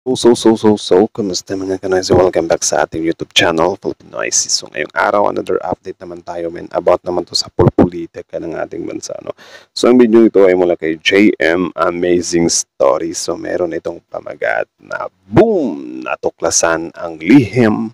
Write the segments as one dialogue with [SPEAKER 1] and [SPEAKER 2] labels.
[SPEAKER 1] Kumusta mga kanoys? Welcome back sa ating YouTube channel, Filipinoises. So ngayong araw, another update naman tayo about naman to sa politika ng ating bansa. No? So ang video ito ay mula kay JM Amazing Story. So meron itong pamagat na boom! Natuklasan ang lihim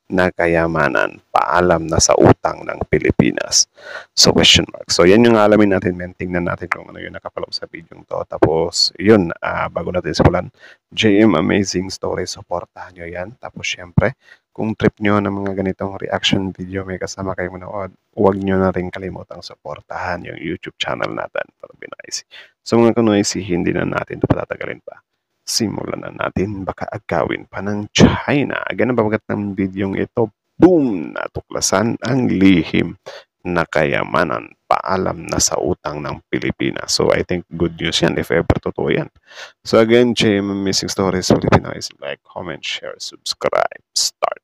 [SPEAKER 1] na kayamanan, paalam na sa utang ng Pilipinas. So question mark. So yan yung alamin natin, men. Tingnan natin kung ano yung nakapaloob sa video to. Tapos yun, bago natin simulan, JM Amazing Story, supportahan nyo yan. Tapos syempre, kung trip nyo ng mga ganitong reaction video, may kasama kayo manood, huwag nyo na rin kalimutang supportahan yung YouTube channel natin para Binoysi. So mga kanoysi, hindi na natin ito patatagalin pa. Simulan na natin, baka agawin pa ng China. Ganun bagat ng videong ito, boom! Natuklasan ang lihim na kayamanan, paalam na sa utang ng Pilipinas. So I think good news yan if ever totoo yan. So again, JM Amazing Stories Filipinoises, like, comment, share, subscribe, start.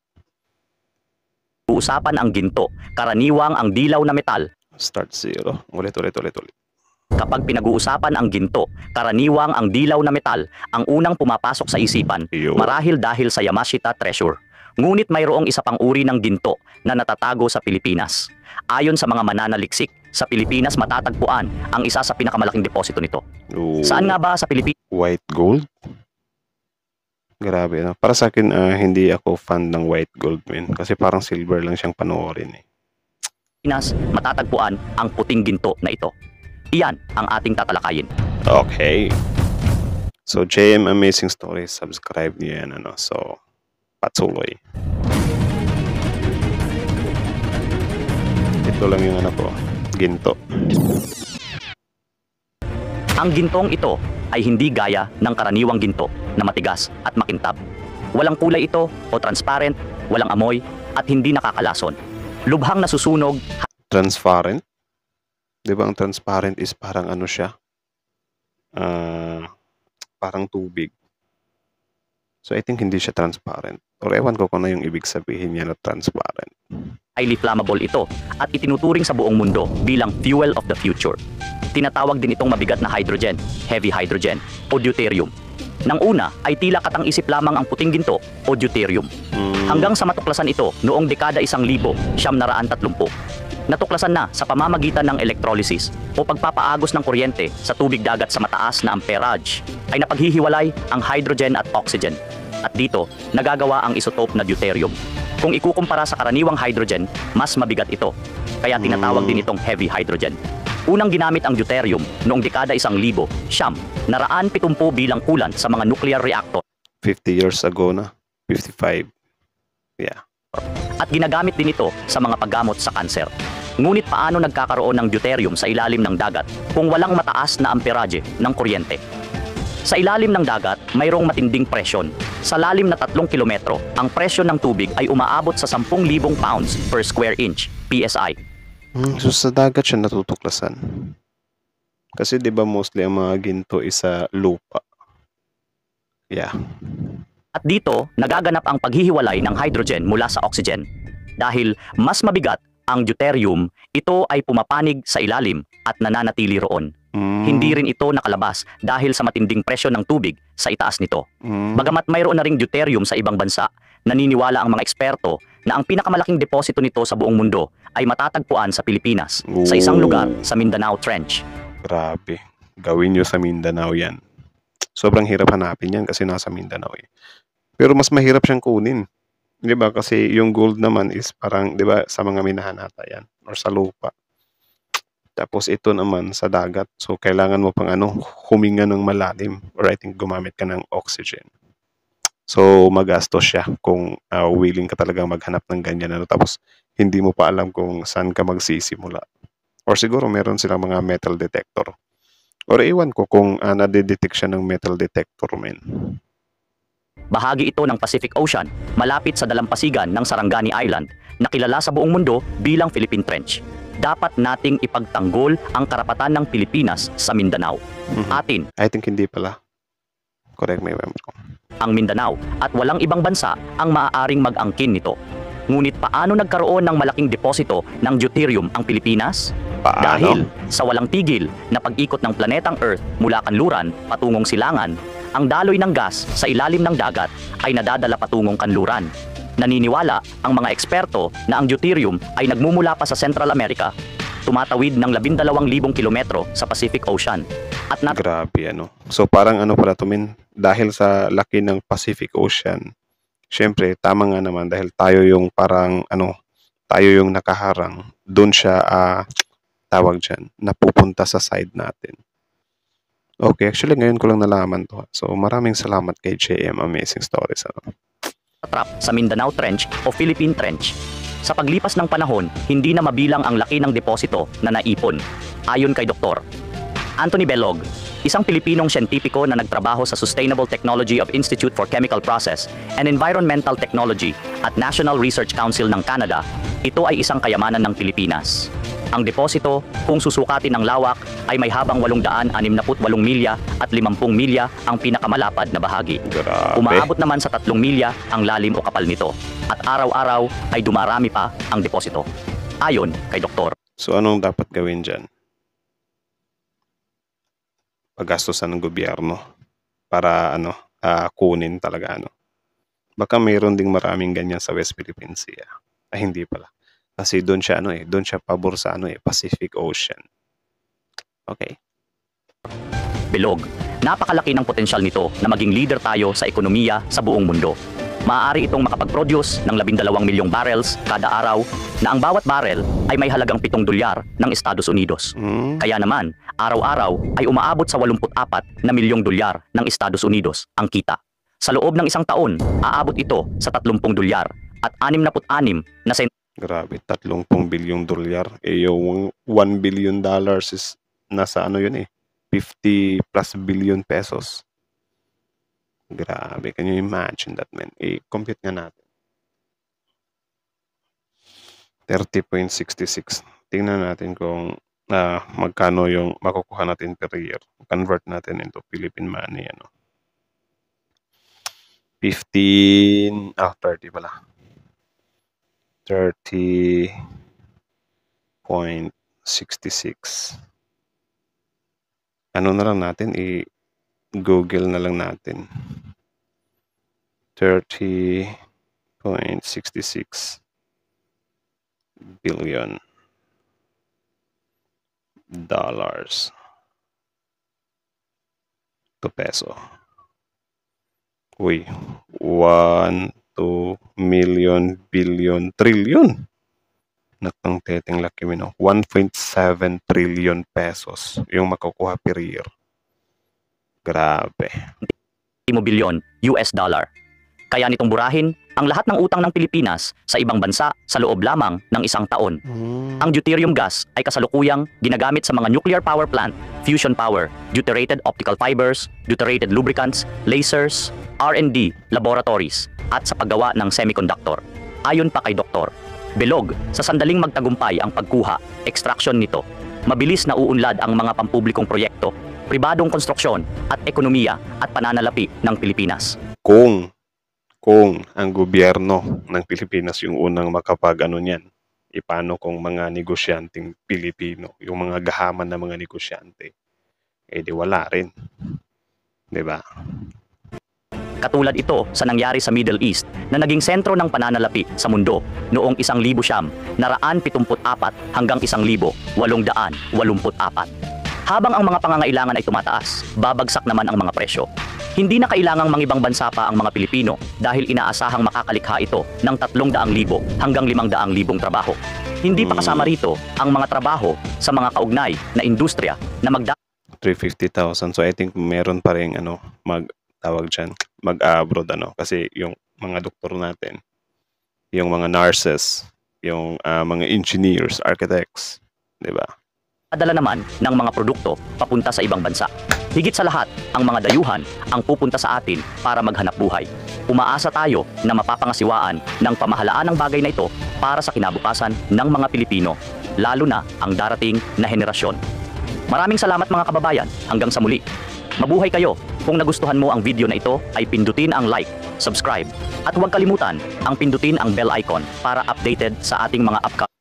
[SPEAKER 2] Usapan ang ginto, karaniwang ang dilaw na metal.
[SPEAKER 1] Start zero. Ulit.
[SPEAKER 2] Kapag pinag-uusapan ang ginto, karaniwang ang dilaw na metal, ang unang pumapasok sa isipan, marahil dahil sa Yamashita Treasure. Ngunit mayroong isa pang uri ng ginto na natatago sa Pilipinas. Ayon sa mga mananaliksik, sa Pilipinas matatagpuan ang isa sa pinakamalaking deposito nito. Saan nga ba sa Pilipinas?
[SPEAKER 1] White gold? Grabe, no? Para sa akin, hindi ako fan ng white gold, man. Kasi parang silver lang siyang panoorin, eh.
[SPEAKER 2] Matatagpuan ang puting ginto na ito. Iyan ang ating tatalakayin.
[SPEAKER 1] Okay. So, JM Amazing Stories, subscribe niyo yan, ano? So, patuloy. Ito lang yung ano ko, ginto.
[SPEAKER 2] Ang gintong ito ay hindi gaya ng karaniwang ginto na matigas at makintab. Walang kulay ito o transparent, walang amoy at hindi nakakalason. Lubhang nasusunog.
[SPEAKER 1] Transparent? Di ba ang transparent is parang ano siya? Parang tubig. So I think hindi siya transparent. Or ewan ko kung ano yung ibig sabihin niya na transparent.
[SPEAKER 2] Highly flammable ito at itinuturing sa buong mundo bilang fuel of the future. Tinatawag din itong mabigat na hydrogen, heavy hydrogen, o deuterium. Nang una ay tila katang-isip lamang ang puting ginto o deuterium. Hanggang sa matuklasan ito noong dekada 1930. Natuklasan na sa pamamagitan ng electrolysis o pagpapaagos ng kuryente sa tubig dagat sa mataas na amperage ay napaghihiwalay ang hydrogen at oxygen. At dito, nagagawa ang isotope na deuterium. Kung ikukumpara sa karaniwang hydrogen, mas mabigat ito. Kaya tinatawag din itong heavy hydrogen. Unang ginamit ang deuterium noong dekada 1900, naraan 70 bilang kulan sa mga nuclear reactor.
[SPEAKER 1] 50 years ago na. 55. Yeah.
[SPEAKER 2] At ginagamit din ito sa mga paggamot sa kanser. Ngunit paano nagkakaroon ng deuterium sa ilalim ng dagat kung walang mataas na amperage ng kuryente? Sa ilalim ng dagat, mayroong matinding presyon. Sa lalim na 3 kilometro, ang presyon ng tubig ay umaabot sa 10,000 pounds per square inch, PSI.
[SPEAKER 1] So sa dagat siya natutuklasan. Kasi 'di ba mostly ang mga ginto is sa lupa. Yeah.
[SPEAKER 2] At dito, nagaganap ang paghihiwalay ng hydrogen mula sa oxygen. Dahil mas mabigat ang deuterium, ito ay pumapanig sa ilalim at nananatili roon. Hindi rin ito nakalabas dahil sa matinding presyon ng tubig sa itaas nito. Bagamat mayroon na ring deuterium sa ibang bansa, naniniwala ang mga eksperto na ang pinakamalaking deposito nito sa buong mundo ay matatagpuan sa Pilipinas, sa isang lugar sa Mindanao Trench.
[SPEAKER 1] Grabe. Gawin nyo sa Mindanao yan. Sobrang hirap hanapin yan kasi nasa Mindanao eh. Pero mas mahirap siyang kunin. 'Di ba? Kasi yung gold naman is parang, 'di ba, sa mga minahanata yan or sa lupa. Tapos ito naman sa dagat. So kailangan mo pang huminga ng malalim or I think gumamit ka ng oxygen. So magastos siya kung willing ka talagang maghanap ng ganyan tapos hindi mo pa alam kung saan ka magsisimula. Or siguro meron silang mga metal detector. Or iwan ko kung nadedetect siya ng metal detector, men.
[SPEAKER 2] Bahagi ito ng Pacific Ocean, malapit sa dalampasigan ng Sarangani Island, na kilala sa buong mundo bilang Philippine Trench. Dapat nating ipagtanggol ang karapatan ng Pilipinas sa Mindanao. Atin,
[SPEAKER 1] I think hindi pala. Correct me if I'm wrong.
[SPEAKER 2] Ang Mindanao at walang ibang bansa ang maaaring mag-angkin nito. Ngunit paano nagkaroon ng malaking deposito ng deuterium ang Pilipinas?
[SPEAKER 1] Paano?
[SPEAKER 2] Dahil sa walang tigil na pag-ikot ng planetang Earth mula kanluran patungong silangan, ang daloy ng gas sa ilalim ng dagat ay nadadala patungong kanluran. Naniniwala ang mga eksperto na ang deuterium ay nagmumula pa sa Central America, tumatawid ng 12,000 kilometro sa Pacific Ocean. At
[SPEAKER 1] Grabe ano. So parang ano pala to min, dahil sa laki ng Pacific Ocean, syempre tama nga naman dahil tayo yung parang ano, tayo yung nakaharang, doon siya tawag dyan, napupunta sa side natin. Okay, actually ngayon ko lang nalaman to. So maraming salamat kay JM Amazing Stories. Ano?
[SPEAKER 2] trap sa Mindanao Trench o Philippine Trench. Sa paglipas ng panahon, hindi na mabilang ang laki ng deposito na naipon. Ayon kay Dr. Anthony Belog, isang Pilipinong siyentipiko na nagtrabaho sa Sustainable Technology of Institute for Chemical Process and Environmental Technology at National Research Council ng Canada, ito ay isang kayamanan ng Pilipinas. Ang deposito, kung susukatin ng lawak, ay may habang 868 milya at 50 milya ang pinakamalapad na bahagi.
[SPEAKER 1] Grabe.
[SPEAKER 2] Umaabot naman sa 3 milya ang lalim o kapal nito. At araw-araw ay dumarami pa ang deposito. Ayon kay Dr.
[SPEAKER 1] So anong dapat gawin dyan? Paggastusan ng gobyerno para ano, kunin talaga ano. Baka mayroon ding maraming ganyan sa West Philippine Sea. Ay hindi pala. Kasi doon siya ano doon siya pabor sa Pacific Ocean. Okay.
[SPEAKER 2] Bilog, napakalaki ng potensyal nito na maging leader tayo sa ekonomiya sa buong mundo. Maaari itong makapag-produce ng 12 milyong barrels kada araw na ang bawat barrel ay may halagang $7 ng Estados Unidos. Kaya naman, araw-araw ay umaabot sa 84 na milyong dolyar ng Estados Unidos ang kita. Sa loob ng isang taon, aabot ito sa $30 at 66 na
[SPEAKER 1] Grabe, 30 bilyong dolyar. Yung $1 billion is nasa 50 plus billion pesos. Grabe, can you imagine that, man? I-compute nga natin. 30.66. Tingnan natin kung magkano yung makukuha natin per year. Convert natin into Philippine money. 30 pala. 30.66. Ano na lang natin, i-google na lang natin. 30.66 billion dollars to peso. Uy, 1, 2 million, billion, trillion. Nakang teteng laki mo, 1.7 trillion pesos yung makukuha per year. Grabe.
[SPEAKER 2] bilyon US dollar. Kaya nitong burahin ang lahat ng utang ng Pilipinas sa ibang bansa sa loob lamang ng isang taon. Ang deuterium gas ay kasalukuyang ginagamit sa mga nuclear power plant, fusion power, deuterated optical fibers, deuterated lubricants, lasers, R&D, laboratories, at sa paggawa ng semiconductor. Ayon pa kay Dr. Belog, sa sandaling magtagumpay ang pagkuha, extraction nito, mabilis na uunlad ang mga pampublikong proyekto, pribadong konstruksyon at ekonomiya at pananalapi ng Pilipinas.
[SPEAKER 1] Kung ang gobyerno ng Pilipinas yung unang makapag-ano niyan, paano kung mga negosyanteng Pilipino, yung mga gahaman na mga negosyante, di wala rin. Diba?
[SPEAKER 2] Katulad ito sa nangyari sa Middle East na naging sentro ng pananalapi sa mundo noong 1974 hanggang 1884. Habang ang mga pangangailangan ay tumataas, babagsak naman ang mga presyo. Hindi na kailangang mangibang bansa pa ang mga Pilipino dahil inaasahang makakalikha ito ng 300,000 hanggang 500,000 trabaho. Hindi pa kasama rito ang mga trabaho sa mga kaugnay na industriya na
[SPEAKER 1] 350,000. So I think meron pa rin mag-abroad kasi yung mga doktor natin, yung mga nurses, yung mga engineers, architects, 'di ba?
[SPEAKER 2] Padala naman ng mga produkto papunta sa ibang bansa. Higit sa lahat, ang mga dayuhan ang pupunta sa atin para maghanap buhay. Umaasa tayo na mapapangasiwaan ng pamahalaan ng bagay na ito para sa kinabukasan ng mga Pilipino, lalo na ang darating na henerasyon. Maraming salamat mga kababayan, hanggang sa muli. Mabuhay kayo. Kung nagustuhan mo ang video na ito, ay pindutin ang like, subscribe, at huwag kalimutan ang pindutin ang bell icon para updated sa ating mga upcoming.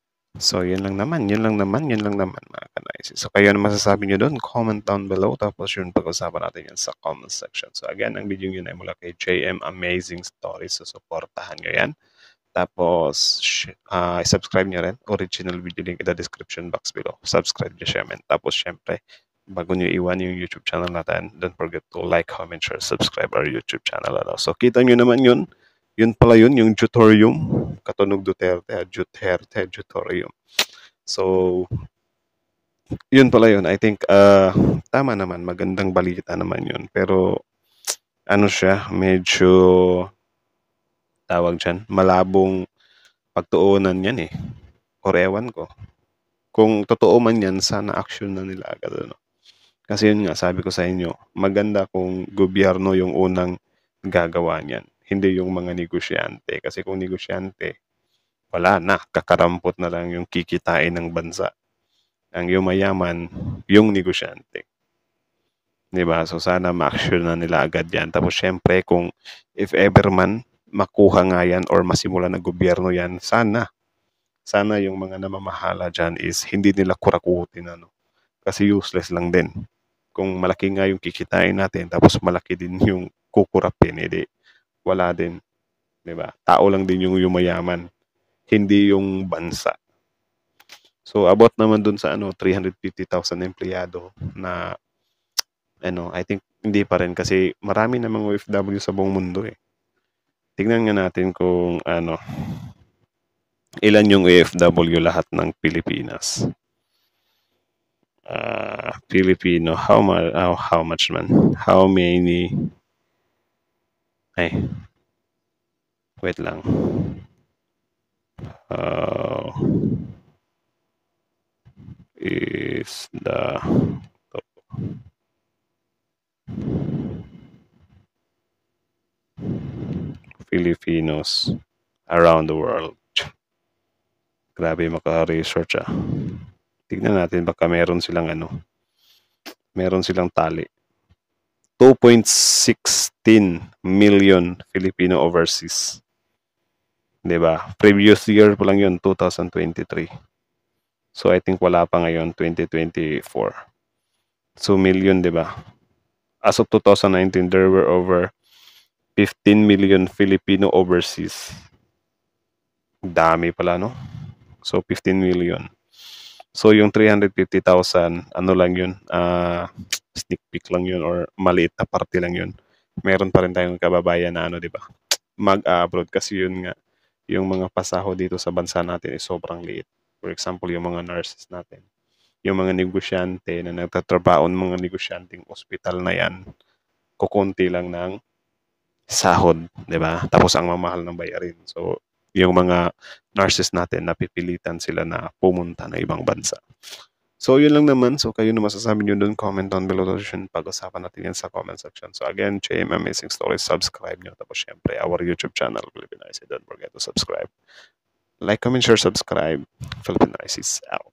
[SPEAKER 1] So, yun lang naman mga kanaisi. So, kayo ano masasabi nyo doon? Comment down below. Tapos yun, pag-usapan natin yan sa comment section. So, again, ang video yun ay mula kay JM Amazing Stories. So, supportahan nyo yan. Tapos, subscribe nyo rin. Original video link in the description box below. Subscribe nyo siya, men. Tapos, syempre, bago nyo iwan yung YouTube channel natin, don't forget to like, comment, share, subscribe our YouTube channel. So, kita nyo naman yun. Yun pala yun, yung Jutorium. Katunog Duterte, Jutorium. So, yun pala yun. I think, tama naman. Magandang balita naman yun. Pero, ano siya, medyo, tawag dyan, malabong pagtuunan yan eh. Or ewan ko. Kung totoo man yan, sana action na nila agad. Ano? Kasi yun nga, sabi ko sa inyo, maganda kung gobyerno yung unang gagawa niyan. Hindi yung mga negosyante. Kasi kung negosyante, wala na. Kakarampot na lang yung kikitain ng bansa. Ang yumayaman, yung negosyante. Diba? So, sana ma-action na nila agad yan. Tapos, syempre, kung if ever man, makuha nga yan or masimula na gobyerno yan, sana yung mga namamahala dyan is hindi nila kurakutin. Ano? Kasi useless lang din. Kung malaki nga yung kikitain natin, tapos malaki din yung kukurapin, edi wala din. Diba? Tao lang din yung yumayaman. Hindi yung bansa. So, about naman dun sa 350,000 empleyado na I think hindi pa rin kasi marami namang OFW sa buong mundo eh. Tingnan nga natin kung ilan yung OFW lahat ng Pilipinas. Filipino, how much man? How many? Ay, wait lang. Is the Filipinos around the world. Grabe maka-research Tignan natin baka meron silang tali. 2.16 million Filipino overseas. 'Di ba? Previous year pa lang 'yun, 2023. So I think wala pa ngayon 2024. So million, 'di ba? As of 2019 there were over 15 million Filipino overseas. Dami pala, no? So 15 million. So yung 350,000, ano lang yun, sneak peek lang yun or maliit na parte lang yun. Meron pa rin tayong kababayan na di ba? Mag-abroad kasi yun nga, yung mga pasaho dito sa bansa natin is sobrang liit. For example, yung mga nurses natin, yung mga negosyante na nagtatrabaho ng mga negosyanteng ospital na yan, kukunti lang ng sahod, di ba? Tapos ang mamahal ng bayarin. So, yung mga nurses natin, napipilitan sila na pumunta na ibang bansa. So, yun lang naman. So, kayo na masasabi nyo doon, comment down below. Pag-usapan natin yan sa comment section. So, again, JM Amazing Stories, subscribe nyo. Tapos, syempre, our YouTube channel, Philippine IC. Don't forget to subscribe. Like, comment, share, subscribe. Philippine IC is out.